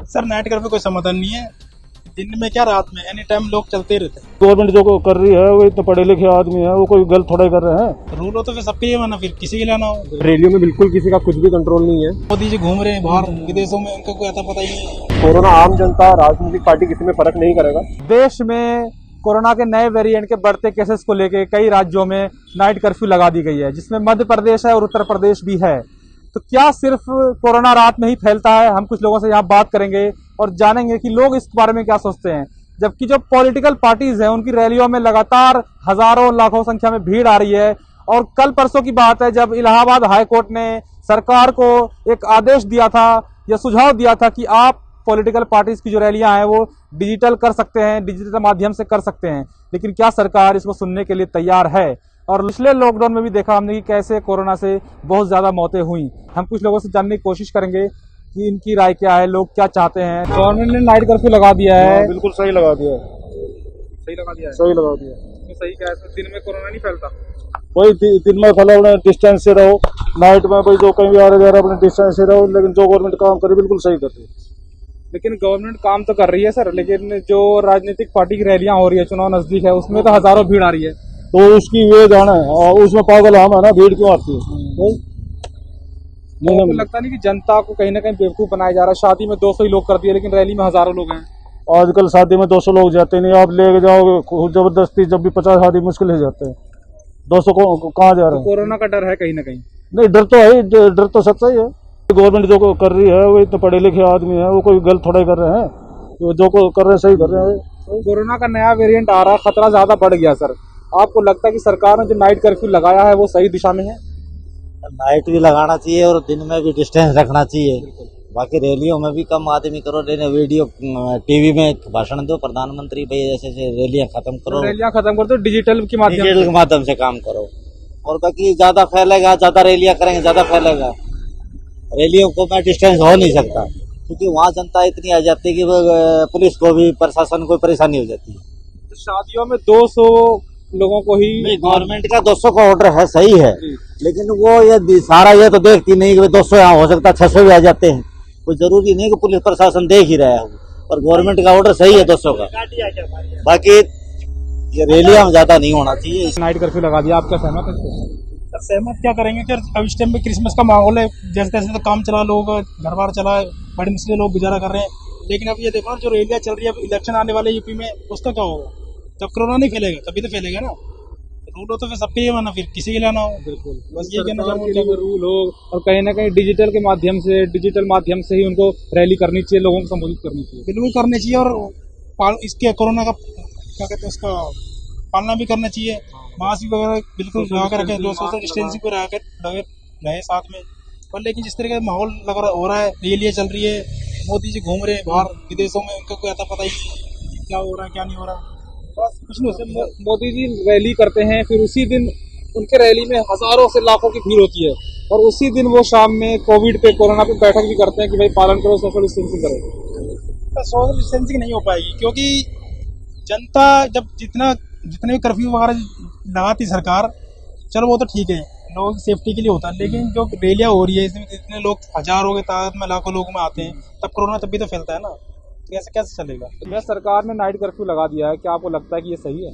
Sir night curfew कोई समाधान नहीं है। दिन में क्या रात में एनी टाइम लोग चलते रहते हैं। गवर्नमेंट जो कर रही है वो इतने पढ़े लिखे आदमी है, वो कोई गलत थोड़ा ही कर रहे हैं। रूल हो तो फिर सबके लिए माना, फिर किसी के लिए ना हो। रैलियों में बिल्कुल किसी का कुछ भी कंट्रोल नहीं है। मोदी जी घूम रहे हैं बाहर विदेशों में, उनको कोई आता पता ही नहीं है। कोरोना आम जनता राजनीतिक पार्टी किसी में फर्क नहीं करेगा। देश में कोरोना के नए वेरिएंट के बढ़ते केसेस को लेकर कई राज्यों में नाइट कर्फ्यू लगा दी गई है, जिसमें मध्य प्रदेश है और उत्तर प्रदेश भी है। तो क्या सिर्फ कोरोना रात में ही फैलता है? हम कुछ लोगों से यहाँ बात करेंगे और जानेंगे कि लोग इस बारे में क्या सोचते हैं। जबकि जो पॉलिटिकल पार्टीज हैं उनकी रैलियों में लगातार हजारों लाखों संख्या में भीड़ आ रही है। और कल परसों की बात है जब इलाहाबाद हाई कोर्ट ने सरकार को एक आदेश दिया था या सुझाव दिया था कि आप पॉलिटिकल पार्टीज की जो रैलियां हैं वो डिजिटल कर सकते हैं, डिजिटल माध्यम से कर सकते हैं। लेकिन क्या सरकार इसको सुनने के लिए तैयार है? और पिछले लॉकडाउन में भी देखा हमने कि कैसे कोरोना से बहुत ज्यादा मौतें हुई। हम कुछ लोगों से जानने की कोशिश करेंगे कि इनकी राय क्या है, लोग क्या चाहते हैं। गवर्नमेंट ने नाइट कर्फ्यू लगा दिया है। बिल्कुल सही लगा दिया, सही लगा दिया है। सही लगा दिया। तो सही क्या है, दिन में कोरोना नहीं फैलता। वही दिन में फैला अपने डिस्टेंस से रहो, नाइट में भाई जो कहीं भी आ रहे अपने डिस्टेंस से रहो। लेकिन जो गवर्नमेंट काम करे बिल्कुल सही कर रही है। लेकिन गवर्नमेंट काम तो कर रही है सर, लेकिन जो राजनीतिक पार्टी की रैलियां हो रही है, चुनाव नजदीक है, उसमें तो हजारों भीड़ आ रही है। तो उसकी वे जाना है और उसमें पागल हम है ना, भीड़ क्यों आती है? नहीं लगता नहीं कि जनता को कहीं ना कहीं बेवकूफ बनाया जा रहा है? शादी में 200 ही लोग कर दिए, लेकिन रैली में हजारों लोग हैं। आजकल शादी में 200 लोग जाते नहीं, आप लेके जाओगे खूब जबरदस्ती, जब भी 50 शादी मुश्किल हो जाते हैं। 200 को कहाँ जा रहे हैं? कोरोना का डर है कहीं ना कहीं। नहीं, डर तो है, डर तो सच्चा ही है। गवर्नमेंट जो कर रही है वो इतने पढ़े लिखे आदमी है, वो कोई गलत थोड़ा ही कर रहे हैं। वो जो कर रहे हैं सही कर रहे हैं। कोरोना का नया वेरिएंट आ रहा है, खतरा ज्यादा बढ़ गया सर। आपको लगता है कि सरकार ने जो नाइट कर्फ्यू लगाया है वो सही दिशा में है? नाइट भी लगाना चाहिए और दिन में भी डिस्टेंस रखना चाहिए। बाकी रैलियों में भी कम आदमी करो, वीडियो टीवी में भाषण दो, प्रधानमंत्री भाई ऐसे रैलियां खत्म करो, रैलियां खत्म कर दो, डिजिटल के माध्यम से काम करो। और बाकी ज्यादा फैलेगा, ज्यादा रैलियां करेंगे ज्यादा फैलेगा। रैलियों को मैं डिस्टेंस हो नहीं सकता, क्योंकि वहाँ जनता इतनी आ जाती है कि पुलिस को भी प्रशासन को परेशानी हो जाती है। तो शादियों में 200 लोगों को ही गवर्नमेंट का 200 का ऑर्डर है, सही है, लेकिन वो ये सारा ये तो देखती नहीं कि 200 यहाँ हो सकता 600 भी आ जाते हैं। कोई जरूरी नहीं कि पुलिस प्रशासन देख ही रहा है, पर गवर्नमेंट का ऑर्डर सही है 200 का। बाकी ये रैलियां में ज्यादा नहीं होना चाहिए। नाइट कर्फ्यू लगा दिया, आप क्या सहमत है? सहमत क्या करेंगे सर, अब इस टाइम पे क्रिसमस का माहौल है, जैसे तैसे तो काम चला, लोग घर बार चला, बड़ी मुश्किल लोग गुजारा कर रहे हैं। लेकिन अब ये देखो जो रैलियां चल रही है, इलेक्शन आने वाले यूपी में, उसका क्या होगा? जब कोरोना नहीं फैलेगा तभी तो फैलेगा ना। रूल हो तो फिर सबके लिए माना, फिर किसी के लिए ना हो। बिल्कुल, बस ये कहना चाहूँगा रूल हो और कहीं ना कहीं डिजिटल माध्यम से ही उनको रैली करनी चाहिए, लोगों को संबोधित करनी चाहिए। बिल्कुल करनी चाहिए। और इसके कोरोना का क्या कहते हैं, उसका पालना भी करना चाहिए। मास्क वगैरह बिल्कुल लगा कर रखें, 2 सोशल डिस्टेंसिंग को रहे साथ में। पर लेकिन जिस तरह का माहौल हो रहा है, रैलियां चल रही है, मोदी जी घूम रहे हैं बाहर विदेशों में, उनको कोई आता पता ही नहीं क्या हो रहा है क्या नहीं हो रहा। बस कुछ नहीं, मोदी जी रैली करते हैं, फिर उसी दिन उनके रैली में हजारों से लाखों की भीड़ होती है, और उसी दिन वो शाम में कोरोना पे बैठक भी करते हैं कि भाई पालन करो, सोशल डिस्टेंसिंग करो। सोशल डिस्टेंसिंग नहीं हो पाएगी, क्योंकि जनता जब जितने भी कर्फ्यू वगैरह लगाती सरकार, चलो वो तो ठीक है, लोगों की सेफ्टी के लिए होता है। लेकिन जो रैलियां हो रही है, इसमें इतने लोग हजारों की तादाद में, लाखों लोग में आते हैं, तब कोरोना तभी तो फैलता है ना। कैसे चलेगा? तो सरकार ने नाइट कर्फ्यू लगा दिया है, क्या आपको लगता है कि ये सही है?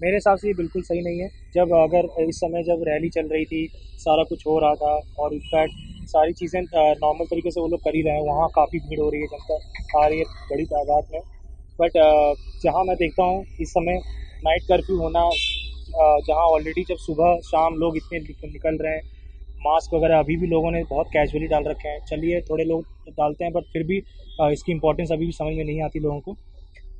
मेरे हिसाब से ये बिल्कुल सही नहीं है। जब अगर इस समय जब रैली चल रही थी, सारा कुछ हो रहा था, और इनफैक्ट सारी चीज़ें नॉर्मल तरीके से वो लोग कर ही रहे हैं, वहाँ काफ़ी भीड़ हो रही है, जनता आ रही है बड़ी तादाद में। बट जहाँ मैं देखता हूँ इस समय नाइट कर्फ्यू होना, जहाँ ऑलरेडी जब सुबह शाम लोग इतने निकल रहे हैं, मास्क वगैरह अभी भी लोगों ने बहुत कैजुअली डाल रखे हैं। चलिए थोड़े लोग डालते हैं, बट फिर भी इसकी इम्पोर्टेंस अभी भी समझ में नहीं आती लोगों को।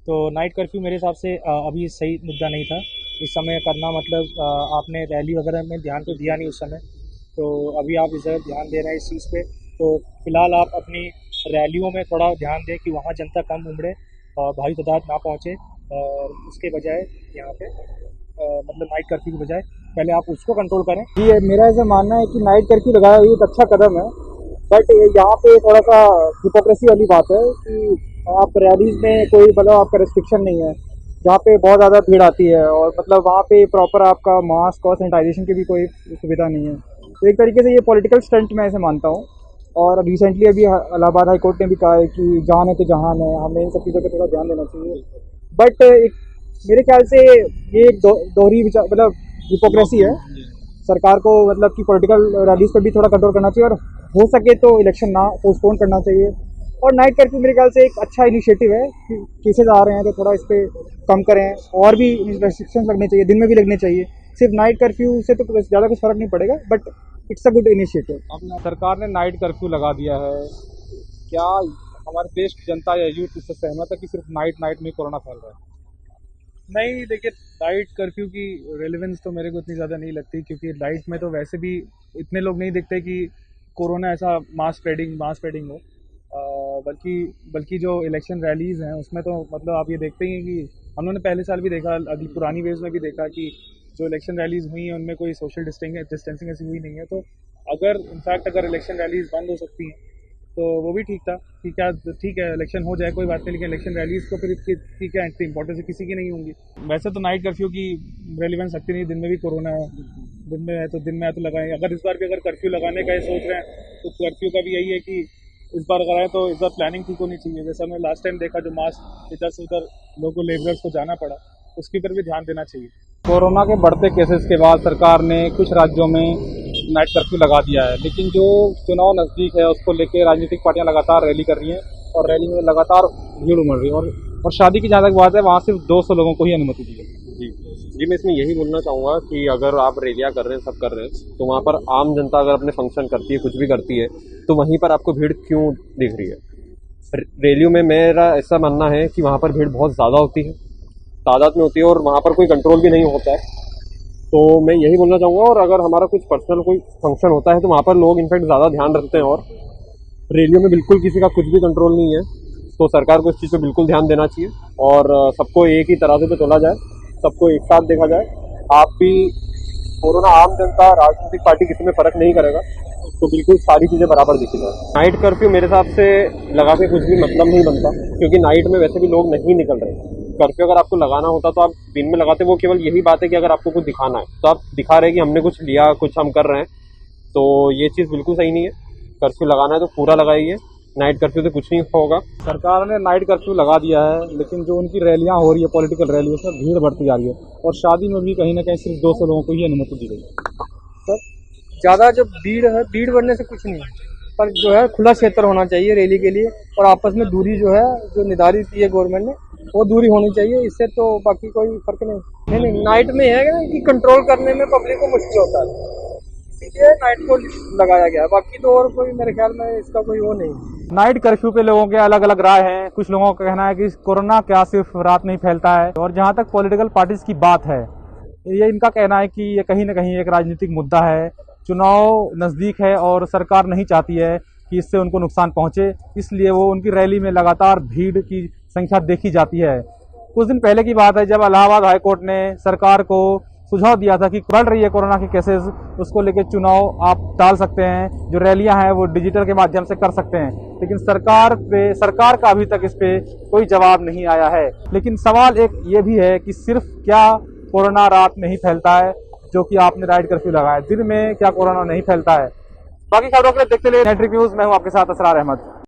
तो नाइट कर्फ्यू मेरे हिसाब से अभी सही मुद्दा नहीं था इस समय करना। मतलब आपने रैली वगैरह में ध्यान तो दिया नहीं उस समय, तो अभी आप इस जगह ध्यान दे रहे हैं इस चीज़ पे। तो फिलहाल आप अपनी रैलियों में थोड़ा ध्यान दें कि वहाँ जनता कम उमड़े और भारी तादाद ना पहुँचे, और उसके बजाय यहाँ पे मतलब नाइट कर्फ्यू की बजाय पहले आप उसको कंट्रोल करें। जी, मेरा ऐसा मानना है कि नाइट कर्फ्यू लगाया ये एक अच्छा कदम है, बट यहाँ पे थोड़ा सा हिपोक्रेसी वाली बात है कि आप रैलीज में कोई मतलब आपका रेस्ट्रिक्शन नहीं है, जहाँ पे बहुत ज़्यादा भीड़ आती है, और मतलब वहाँ पे प्रॉपर आपका मास्क और सैनिटाइजेशन की भी कोई सुविधा नहीं है। तो एक तरीके से ये पॉलिटिकल स्टंट मैं ऐसे मानता हूँ। और रिसेंटली अभी इलाहाबाद हाई कोर्ट ने भी कहा है कि जान है तो जहान है, हमें इन सब चीज़ों पर थोड़ा ध्यान देना चाहिए। बट मेरे ख्याल से ये एक दोहरी विचार मतलब हिपोक्रेसी है। सरकार को मतलब कि पॉलिटिकल रैलीज पर भी थोड़ा कंट्रोल करना चाहिए और हो सके तो इलेक्शन ना पोस्टपोन करना चाहिए। और नाइट कर्फ्यू मेरे ख्याल से एक अच्छा इनिशिएटिव है कि केसेस आ रहे हैं तो थोड़ा इस पर कम करें, और भी रेस्ट्रिक्शंस लगने चाहिए, दिन में भी लगने चाहिए। सिर्फ नाइट कर्फ्यू से तो ज़्यादा कुछ फर्क नहीं पड़ेगा, but it's a good initiative. सरकार ने नाइट कर्फ्यू लगा दिया है, क्या हमारे देश की जनता या यूथ इससे सहमत है कि सिर्फ नाइट में कोरोना फैल रहा है? नहीं, देखिए नाइट कर्फ्यू की रेलेवेंस तो मेरे को इतनी ज़्यादा नहीं लगती, क्योंकि नाइट में तो वैसे भी इतने लोग नहीं दिखते कि कोरोना ऐसा मास स्प्रेडिंग हो। बल्कि जो इलेक्शन रैलीज़ हैं उसमें तो मतलब आप ये देखते ही हैं कि हम लोगों ने पहले साल भी देखा, अगली पुरानी वेव्स में भी देखा कि जो इलेक्शन रैलीज़ हुई हैं उनमें कोई सोशल डिस्टेंसिंग ऐसी हुई नहीं है। तो अगर इलेक्शन रैलीज़ बंद हो सकती हैं तो वो भी ठीक था कि क्या ठीक है इलेक्शन हो जाए कोई बात नहीं, लेकिन इलेक्शन रैलीज़ को फिर इसकी क्या इतनी इंपॉर्टेंस किसी की नहीं होंगी। वैसे तो नाइट कर्फ्यू की रेलिवेंस लगती नहीं, दिन में भी कोरोना है, दिन में है तो लगाएं। अगर इस बार भी अगर कर्फ्यू लगाने का ये सोच रहे हैं तो कर्फ्यू का भी यही है कि इस बार अगर आए तो इस बार प्लानिंग ठीक होनी चाहिए। जैसे हमने लास्ट टाइम देखा जो मास इधर से उधर लोगों को लेबरर्स को जाना पड़ा, उसके ऊपर भी ध्यान देना चाहिए। कोरोना के बढ़ते केसेस के बाद सरकार ने कुछ राज्यों में नाइट कर्फ्यू लगा दिया है, लेकिन जो चुनाव नज़दीक है उसको लेकर राजनीतिक पार्टियां लगातार रैली कर रही हैं और रैली में लगातार भीड़ उमड़ रही है। और शादी की जहाँ तक बात है वहाँ सिर्फ 200 लोगों को ही अनुमति दी है। जी, मैं इसमें यही बोलना चाहूँगा कि अगर आप रैलियाँ कर रहे हैं, सब कर रहे हैं, तो वहाँ पर आम जनता अगर अपने फंक्शन करती है, कुछ भी करती है, तो वहीं पर आपको भीड़ क्यों दिख रही है? रैलियों में मेरा ऐसा मानना है कि वहाँ पर भीड़ बहुत ज़्यादा होती है, तादाद में होती है, और वहाँ पर कोई कंट्रोल भी नहीं होता है। तो मैं यही बोलना चाहूँगा, और अगर हमारा कुछ पर्सनल कोई फंक्शन होता है तो वहाँ पर लोग इनफैक्ट ज़्यादा ध्यान रखते हैं, और रैलियों में बिल्कुल किसी का कुछ भी कंट्रोल नहीं है। तो सरकार को इस चीज़ पर बिल्कुल ध्यान देना चाहिए और सबको एक ही तराजू पे तोला जाए, सबको एक साथ देखा जाए। आप भी कोरोना, आम जनता, राजनीतिक पार्टी, किसी में फ़र्क नहीं करेगा, तो बिल्कुल सारी चीज़ें बराबर दिखी जाए। नाइट कर्फ्यू मेरे हिसाब से लगा के कुछ भी मतलब नहीं बनता, क्योंकि नाइट में वैसे भी लोग नहीं निकल रहे। कर्फ्यू अगर आपको लगाना होता तो आप दिन में लगाते। वो केवल यही बात है कि अगर आपको कुछ दिखाना है तो आप दिखा रहे हैं कि हमने कुछ लिया, कुछ हम कर रहे हैं, तो ये चीज़ बिल्कुल सही नहीं है। कर्फ्यू लगाना है तो पूरा लगाइए, नाइट कर्फ्यू से कुछ नहीं होगा। सरकार ने नाइट कर्फ्यू लगा दिया है, लेकिन जो उनकी रैलियां हो रही है, पॉलिटिकल रैली, उसमें भीड़ बढ़ती जा रही है और शादी में भी कहीं ना कहीं सिर्फ 200 लोगों को ही अनुमति दी गई है। सर, ज़्यादा जब भीड़ है, भीड़ बढ़ने से कुछ नहीं है, पर जो है खुला क्षेत्र होना चाहिए रैली के लिए, और आपस में दूरी जो है जो निर्धारित की है गवर्नमेंट ने, वो दूरी होनी चाहिए। इससे तो बाकी कोई फर्क नहीं। नाइट में है ना कि कंट्रोल करने में पब्लिक को मुश्किल होता है, इसलिए नाइट को लगाया गया है। बाकी तो और कोई मेरे ख्याल में इसका कोई वो नहीं। नाइट कर्फ्यू पे लोगों के अलग अलग राय हैं। कुछ लोगों का कहना है कि कोरोना क्या सिर्फ रात में ही फैलता है, और जहां तक पॉलिटिकल पार्टीज की बात है, ये इनका कहना है कि ये कहीं ना कहीं एक राजनीतिक मुद्दा है। चुनाव नज़दीक है और सरकार नहीं चाहती है कि इससे उनको नुकसान पहुंचे, इसलिए वो उनकी रैली में लगातार भीड़ की संख्या देखी जाती है। कुछ दिन पहले की बात है जब इलाहाबाद हाई कोर्ट ने सरकार को सुझाव दिया था कि बढ़ रही है कोरोना के केसेस, उसको लेकर चुनाव आप टाल सकते हैं, जो रैलियां हैं वो डिजिटल के माध्यम से कर सकते हैं। लेकिन सरकार का अभी तक इस पे कोई जवाब नहीं आया है। लेकिन सवाल एक ये भी है कि सिर्फ क्या कोरोना रात में ही फैलता है, जो कि आपने नाइट कर्फ्यू लगाया, दिन में क्या कोरोना नहीं फैलता है? बाकी खबरों के लिए देखते रहिए नेटवर्क न्यूज़। मैं हूं आपके साथ असरार अहमद।